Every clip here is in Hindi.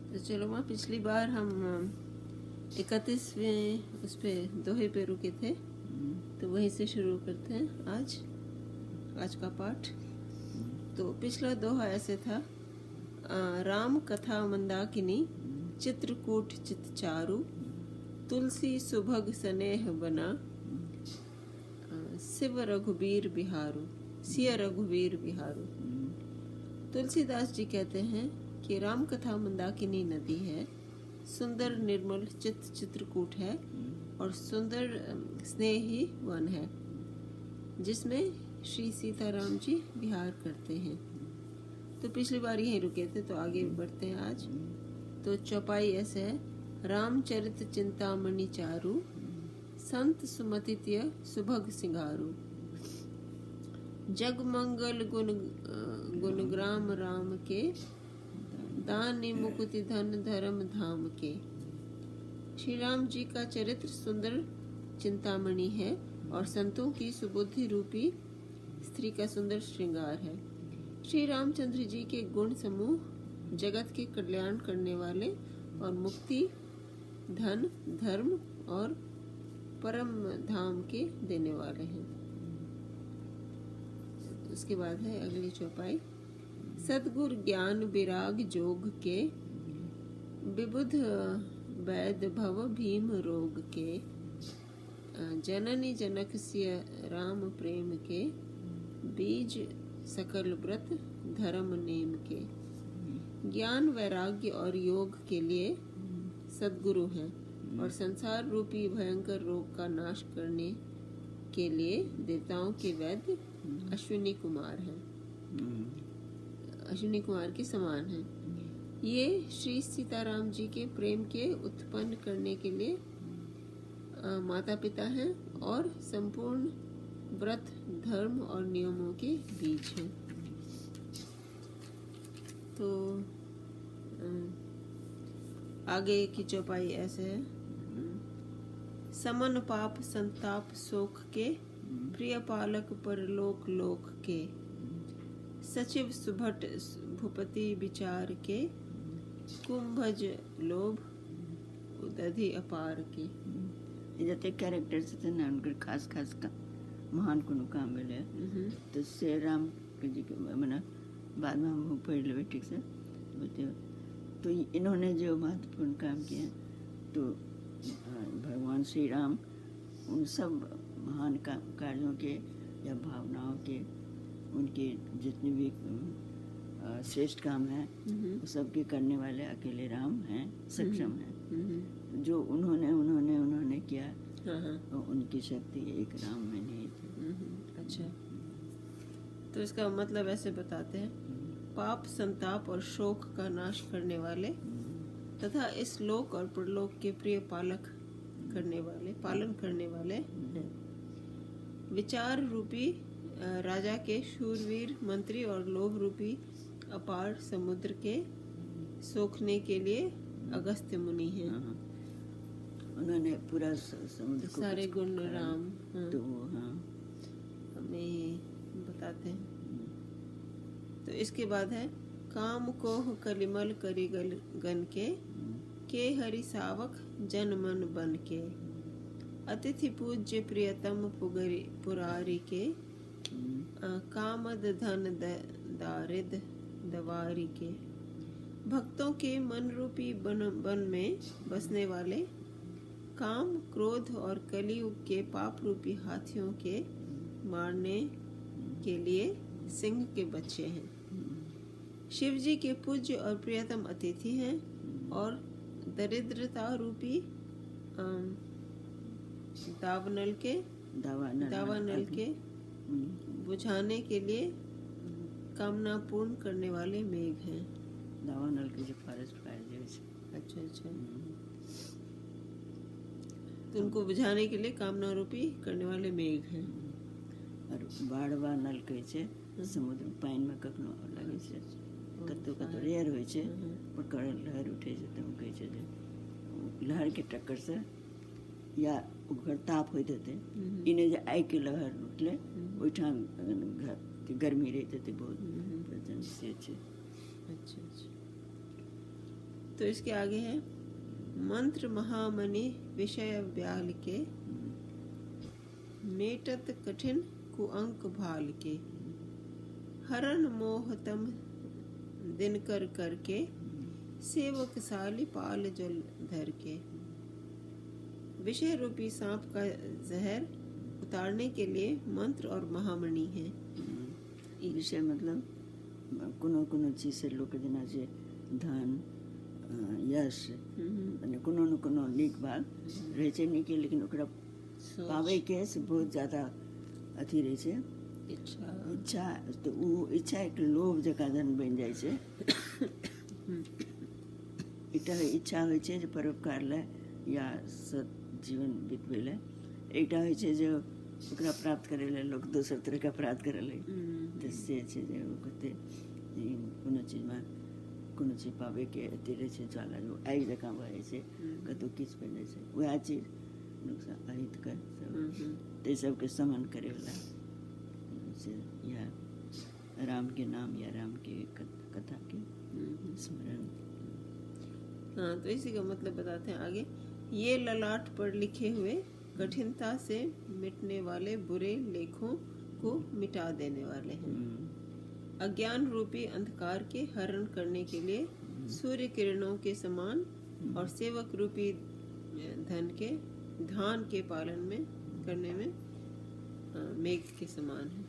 तो चलो माँ, पिछली बार हम 31वें उस पे दोहे पे रुके थे, तो वहीं से शुरू करते हैं आज का पाठ। तो पिछला दोहा ऐसे था, राम कथा मंदाकिनी, चित्रकूट चित चारु, तुलसी सुभग स्नेह बना, सिय रघुबीर बिहारू। तुलसीदास जी कहते हैं कि राम कथा मंदाकिनी नदी है, सुंदर निर्मल चित्रकूट है और सुंदर स्नेही वन है, जिसमें श्री सीताराम जी विहार करते हैं। तो पिछली बार यहीं रुके थे, तो आगे बढ़ते हैं आज। तो चौपाई ऐसे है, रामचरित चिंतामणि चारु, संत सुमतित्य सुभग सिंगारू, जग मंगल गुणग्राम राम के, दानी मुकुति धन धर्म धाम के। श्री राम जी का चरित्र सुंदर चिंतामणि है और संतों की सुबुद्धि रूपी स्त्री का सुंदर श्रृंगार है। श्री रामचंद्र जी के गुण समूह जगत के कल्याण करने वाले और मुक्ति, धन, धर्म और परम धाम के देने वाले हैं। उसके बाद है अगली चौपाई, सद्गुर ज्ञान विराग जोग के, विबुध वैद भव भीम रोग के, जननी जनक सिय राम प्रेम के, बीज सकल व्रत धर्म नेम के। ज्ञान, वैराग्य और योग के लिए सद्गुरु हैं और संसार रूपी भयंकर रोग का नाश करने के लिए देवताओं के वैद्य अश्विनी कुमार हैं, अश्विनी कुमार के समान हैं। ये श्री सीताराम जी के प्रेम के उत्पन्न करने के लिए माता पिता हैं और संपूर्ण व्रत, धर्म और नियमों के बीच हैं। तो आगे की चौपाई ऐसे है, समन पाप संताप शोक के, प्रिय पालक परलोक लोक के, सचिव सुभट भूपति विचार के, कुंभज लोभ उदधि अपार के। जते कैरेक्टर्स थे ना उनके खास खास का महान कोनो काम मिले। तो श्री राम जी के मैंने बाद में हम पढ़ लेवे ठीक से। तो इन्होंने जो महत्वपूर्ण काम किए, तो भगवान श्री राम उन सब महान कार्यों के या भावनाओं के, उनके जितने भी श्रेष्ठ काम हैं, वो सब के करने वाले अकेले राम हैं, सक्षम हैं। जो उन्होंने किया, तो उनकी शक्ति एक राम में नहीं थी। अच्छा, तो इसका मतलब ऐसे बताते हैं, पाप संताप और शोक का नाश करने वाले तथा इस लोक और परलोक के प्रिय पालन करने वाले हैं। विचार रूपी राजा के शूरवीर मंत्री और लोभ रूपी अपार समुद्र के सोखने के लिए अगस्त्य मुनि हैं। उन्होंने पूरा समुद्र को सारे गुण राम तो हमें बताते हैं। तो इसके बाद है, काम कोह कलिमल करी गन के हरि सावक जन मन बन के, अतिथि पूज्य प्रियतम पुरारी के, कामद धन दारिद दवारी के। भक्तों के मन रूपी वन में बसने वाले, काम, क्रोध और कलियुग के पाप रूपी हाथियों के मारने के लिए सिंह के बच्चे हैं। शिव जी के पूज्य और प्रियतम अतिथि हैं और दरिद्रता रूपी दावानल के बुझाने के लिए कामना पूर्ण करने वाले मेघ हैं। दावानल के जो फॉरेस्ट फायर। अच्छा, तो उनको बुझाने के लिए कामना रूपी करने वाले मेघ हैं। और बाढ़वा नल कहे छे, समुद्र पानी में कखनो लगे छे, कतो रेयर होय छे, पर लहर उठे छे, तो कहे छे जे लहर के टक्कर से या ओकर ताप होइत हेतै, इने जे आगि के लहर उठले, ओहिठाम गर्मी रहैत हेतै बहुत, से छै। अच्छा। तो इसके आगे है मंत्र महामणि विषय व्याल के, मेटत कठिन कुअंक भाल के, हरण मोहतम दिन कर करके, सेवक साली पाल जल धर के। विषय रूपी सांप का जहर उतारने के लिए मंत्र और महामणि है। ई विषय मतलब कोनो चीज से लोग जेना जे धन यश माने कोनो न कोनो नीक बात रहै छै नीक, लेकिन ओकरा पाबै के से बहुत ज्यादा अथी रहै छै इच्छा, तो ओ इच्छा एक लोभ जकाँ जन बनि जाइ छै। एकटा इच्छा होइ छै जे परोपकार लए या सत जीवन बितबै लए, एकटा होइ छै जे ओकरा प्राप्त करै लए लोक दोसर तरहके अपराध करै लए। तऽ से छै जे ओ कते कोनो चीजमे कोनो चीज पाबैके अथी रहै छै, ज्वाला आगि जकाँ भऽ जाइ छै, कतहु किछु बनि जाइ छै। वएह चीज नुकसान अहितकर सब ताहि सबके समन करैवला से या राम के नाम या राम के कथा के स्मरण। हाँ, तो इसी का मतलब बताते हैं आगे। ये ललाट पर लिखे हुए कठिनता से मिटने वाले बुरे लेखों को मिटा देने वाले हैं। अज्ञान रूपी अंधकार के हरण करने के लिए सूर्य किरणों के समान और सेवक रूपी धान के पालन में करने में मेघ के समान है।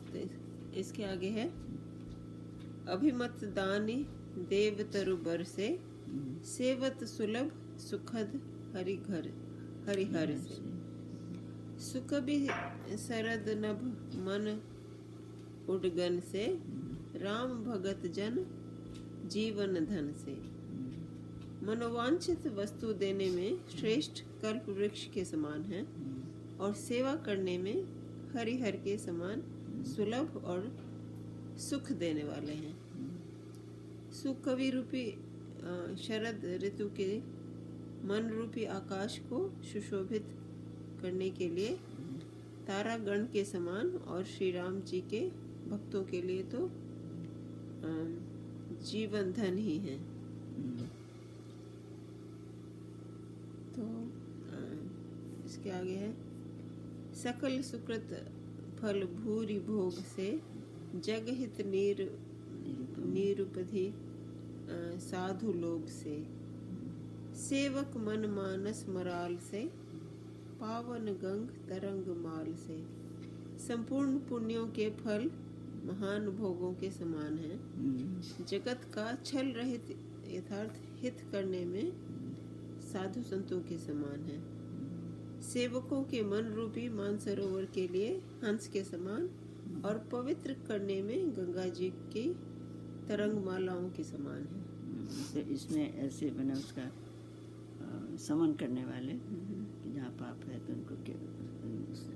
तो इसके आगे है अभिमत दानी देव तरु बर से, सेवत सुलभ सुखद हरिहर से, सुख भी सरद नभ मन उडगन से, राम भगत जन जीवन धन से। मनोवांछित वस्तु देने में श्रेष्ठ कल्प वृक्ष के समान है और सेवा करने में हरिहर के समान सुलभ और सुख देने वाले हैं। सुकवि रूपी शरद ऋतु के मन रूपी आकाश को सुशोभित करने के लिए तारागण के समान और श्री राम जी के भक्तों के लिए तो जीवन धन ही है। तो इसके आगे है सकल सुकृत फल भूरि भोग से, जगहित निरुपधि साधु लोग से, सेवक मन मानस मराल से, पावन गंग तरंग माल से। संपूर्ण पुण्यों के फल महान भोगों के समान है। जगत का छल रहित यथार्थ हित करने में साधु संतों के समान है। सेवकों के मन रूपी मानसरोवर के लिए हंस के समान और पवित्र करने में गंगा जी की तरंग मालाओं के समान है। तो इसमें ऐसे बना उसका समन करने वाले कि जहाँ पाप है तो उनको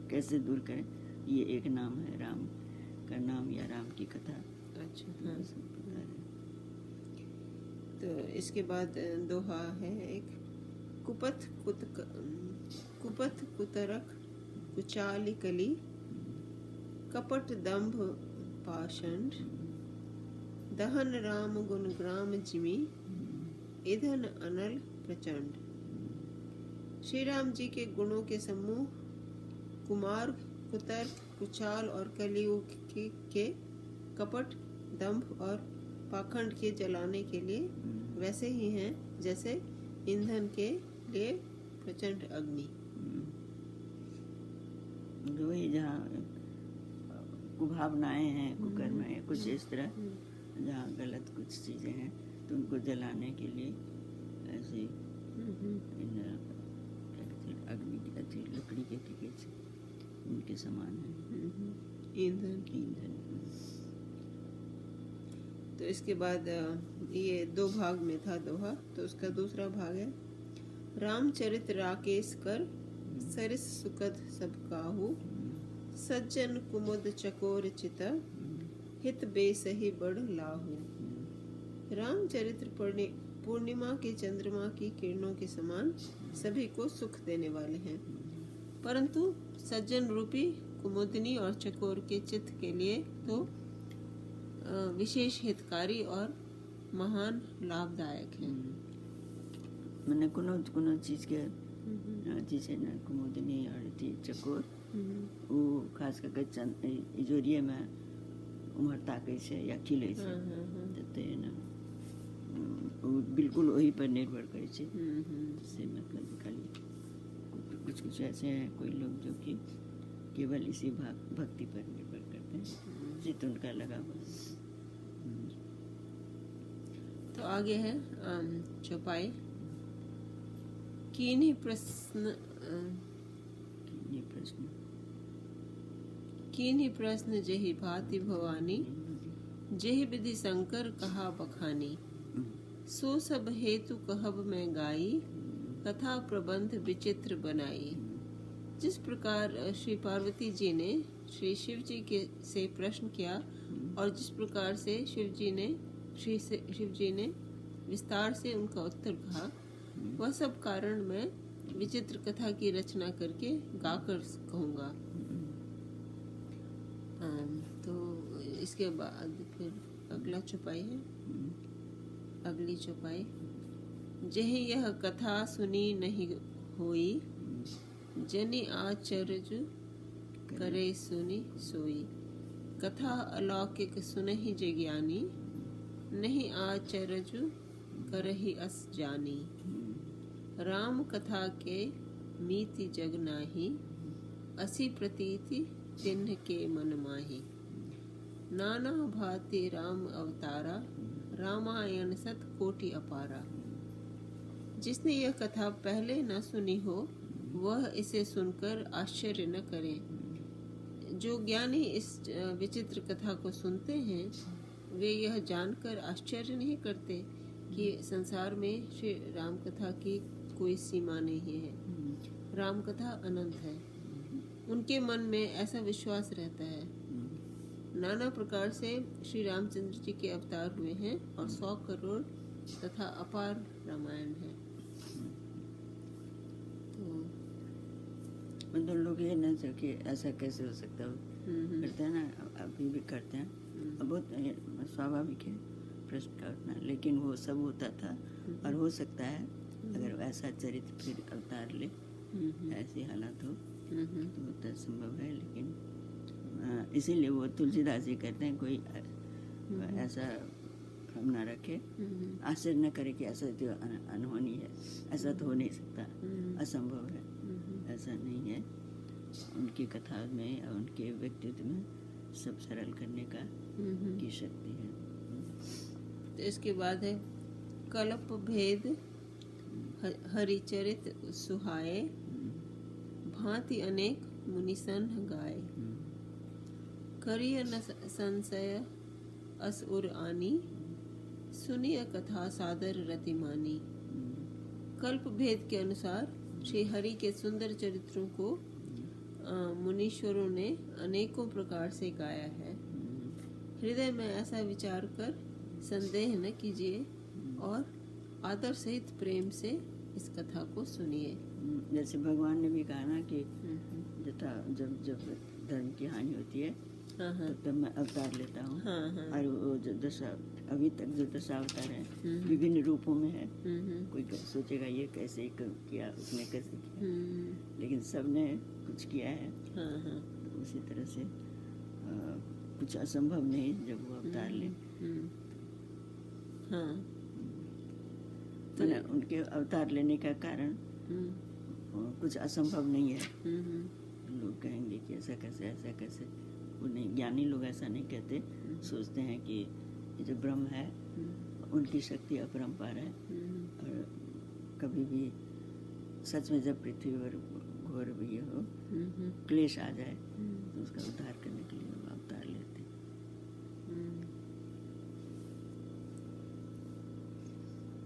कैसे दूर करें, ये एक नाम है राम का नाम या राम की कथा। अच्छा, हाँ, तो इसके बाद दोहा है एक, कुपथ कुतरक कुचाली कली, कपट दंभ पाषंड, दहन राम गुण ग्राम जिमी, ईंधन अनल प्रचंड। श्री राम जी के गुणों के समूह कुमार्ग, कुतर्क, कुचाल और कलियुग के कपट, दंभ और पाखंड के जलाने के लिए वैसे ही हैं जैसे ईंधन के लिए प्रचंड अग्नि। वही जहाँ कुभावनाएं हैं, कुकर्म है, कुछ इस तरह जहाँ गलत कुछ चीजें हैं तो उनको जलाने के लिए ऐसे अग्नि की लकड़ी के उनके समान है ईंधन। तो इसके बाद ये 2 भाग में था दोहा, तो उसका दूसरा भाग है रामचरित राकेश कर, सरिस सुकद सब काहू, सज्जन कुमुद चकोर चिता, हित बेसही बड़ लाहू। रामचरित्र पूर्णिमा के चंद्रमा की किरणों के समान सभी को सुख देने वाले हैं, परंतु सज्जन रूपी कुमुदनी और चकोर के चित्त के लिए तो विशेष हितकारी और महान लाभदायक है। मैंने कोनो चीज के जैसे न कुमुदनी और थी चकोर वो खास करके इजोरिये में उमर ताके से या खिले से ते न वो बिल्कुल वही पर निर्भर करे से मतलब खाली कुछ ऐसे हैं कोई लोग जो कि केवल इसी भक्ति पर निर्भर करते हैं, जित उनका लगा बस। तो आगे है चौपाई। किन्हीं प्रश्न जहि भांति भवानी, जहि विधि शंकर कहा बखानी। सो सब हेतु कहब मैं गाई, कथा प्रबंध विचित्र बनाई। जिस प्रकार श्री पार्वती जी ने श्री शिव जी के से प्रश्न किया और जिस प्रकार से शिव जी ने विस्तार से उनका उत्तर कहा, वह सब कारण मैं विचित्र कथा की रचना करके गाकर कहूँगा। तो इसके बाद फिर अगला चौपाई है। अगली चौपाई। जहि यह कथा सुनी नहीं होई, जनि आचर्य करे सुनी सोई। कथा अलौकिक सुनहि जे ज्ञानी, नहीं आचर्य करहि अस जानी। राम कथा के मीति जग नाही, असी प्रतीति तिन्ह के मन माही। नाना भांति राम अवतारा, रामायण सत कोटि अपारा। जिसने यह कथा पहले न सुनी हो, वह इसे सुनकर आश्चर्य न करे। जो ज्ञानी इस विचित्र कथा को सुनते हैं, वे यह जानकर आश्चर्य नहीं करते कि संसार में श्री राम कथा की कोई सीमा नहीं है। राम कथा अनंत है। उनके मन में ऐसा विश्वास रहता है। नाना प्रकार से श्री रामचंद्र जी के अवतार हुए हैं और 100 करोड़ तथा अपार रामायण है। तो मतलब लोग ये न कि ऐसा कैसे हो सकता है, करते हैं ना, अभी भी करते हैं। बहुत स्वाभाविक है प्रश्न का उठना, लेकिन वो सब होता था और हो सकता है अगर ऐसा चरित्र फिर अवतार ले, ऐसी हालात हो तो होता संभव है। लेकिन इसीलिए वो तुलसीदास जी कहते हैं कोई ऐसा हम ना रखे, आश्चर्य न करे कि ऐसा तो अनहोनी है, ऐसा तो हो नहीं सकता, असंभव है, ऐसा नहीं है। उनकी कथा में और उनके व्यक्तित्व में सब सरल करने का की शक्ति है। तो इसके बाद है कल्प भेद हरिचरित सुहाए, भांति अनेक मुनिसन गाए। करिय न संशय अस उर आनी, सुनिय कथा सादर रतिमानी। कल्प भेद के अनुसार श्री हरि के सुंदर चरित्रों को मुनीश्वरों ने अनेकों प्रकार से गाया है। हृदय में ऐसा विचार कर संदेह न कीजिए और आदर सहित प्रेम से इस कथा को सुनिए। जैसे भगवान ने भी कहा ना कि जब धर्म की हानि होती है तब मैं अवतार लेता हूँ। और वो जो अभी तक जो दशावतार है विभिन्न रूपों में है। कोई सोचेगा ये कैसे किया, उसने कैसे किया, लेकिन सबने कुछ किया है। तो उसी तरह से कुछ असंभव नहीं जब वो अवतार ले। तो उनके अवतार लेने का कारण कुछ असंभव नहीं है। लोग कहेंगे कि ऐसा कैसे, वो नहीं, ज्ञानी लोग ऐसा नहीं कहते। सोचते हैं कि जो ब्रह्म है उनकी शक्ति अपरंपार है और कभी भी सच में जब पृथ्वी पर घोर भी हो, क्लेश आ जाए तो उसका उद्धार करने के लिए वो अवतार लेते हैं।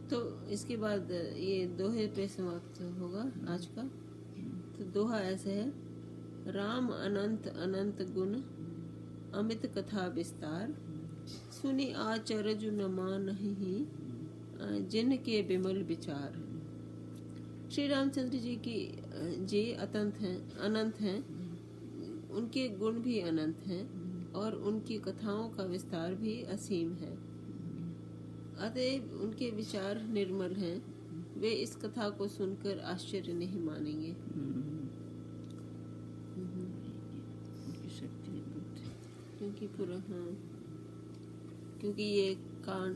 तो इसके बाद ये दोहे पे समाप्त होगा आज का। तो दोहा ऐसे है, राम अनंत अनंत गुण, अमित कथा विस्तार। सुनि आचरज न मानहि, जिनके विमल विचार। श्री रामचंद्र जी की जी अनंत हैं, उनके गुण भी अनंत हैं और उनकी कथाओं का विस्तार भी असीम है। अतएव उनके विचार निर्मल हैं, वे इस कथा को सुनकर आश्चर्य नहीं मानेंगे। उनकी शक्ति अद्भुत है। क्योंकि पूरा क्योंकि ये कांड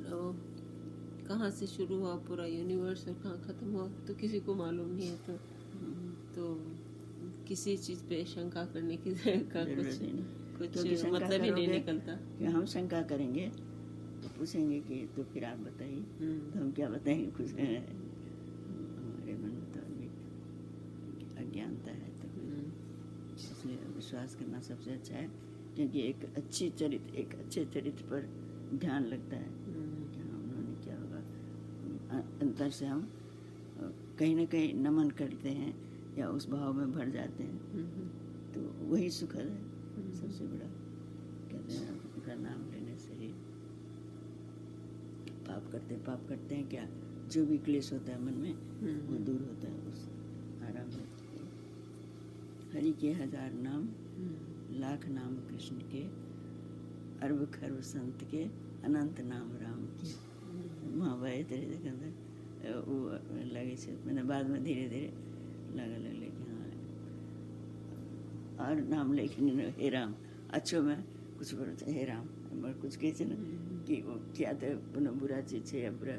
कहाँ से शुरू हुआ पूरा यूनिवर्स और कहाँ खत्म हुआ तो किसी को मालूम नहीं है। तो किसी चीज पे शंका करने की का कुछ मतलब ही नहीं निकलता। कि हम शंका करेंगे तो पूछेंगे कि तो फिर आप बताइए, तो हम क्या बताएंगे? कुछ हमारे मन में तो अभी अज्ञानता है, तो इसलिए विश्वास करना सबसे अच्छा है। क्योंकि एक अच्छे चरित्र पर ध्यान लगता है कि हाँ उन्होंने क्या होगा, अंतर से हम कहीं ना कहीं नमन करते हैं या उस भाव में भर जाते हैं, तो वही सुखद है सबसे बड़ा। कहते हैं उनका नाम लेने से ही पाप करते हैं क्या, जो भी क्लेश होता है मन में वो दूर होता है उस आराम में। हरि के 1000 नाम, लाख नाम कृष्ण के, अरब खरब संत के, अनंत नाम राम के। महाभारत के अंदर वो लगे से मैंने बाद में धीरे धीरे लगा कि हाँ और नाम लेकिन हे राम अच्छो में कुछ बोलते हे राम कुछ कहे છે ને कि वो क्या तो पुनः बुरा चीज है या बुरा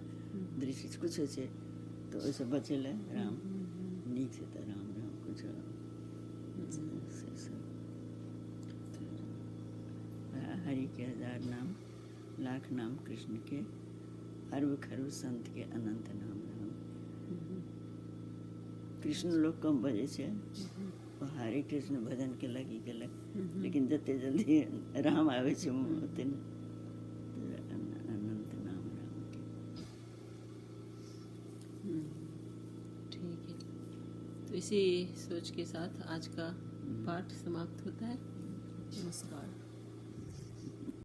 दृश्य कुछ है तो ऐसे बचेला राम नीक से तो राम कुछ हरि के 1000 नाम, लाख नाम कृष्ण के, अरब खरब संत के, अनंत नाम राम। कृष्ण लोग कम बजे से हरे कृष्ण भजन के लगी लेकिन जते जल्दी राम आवे छे होते अनंत नाम राम के। ठीक है, तो इसी सोच के साथ आज का पाठ समाप्त होता है। नमस्कार।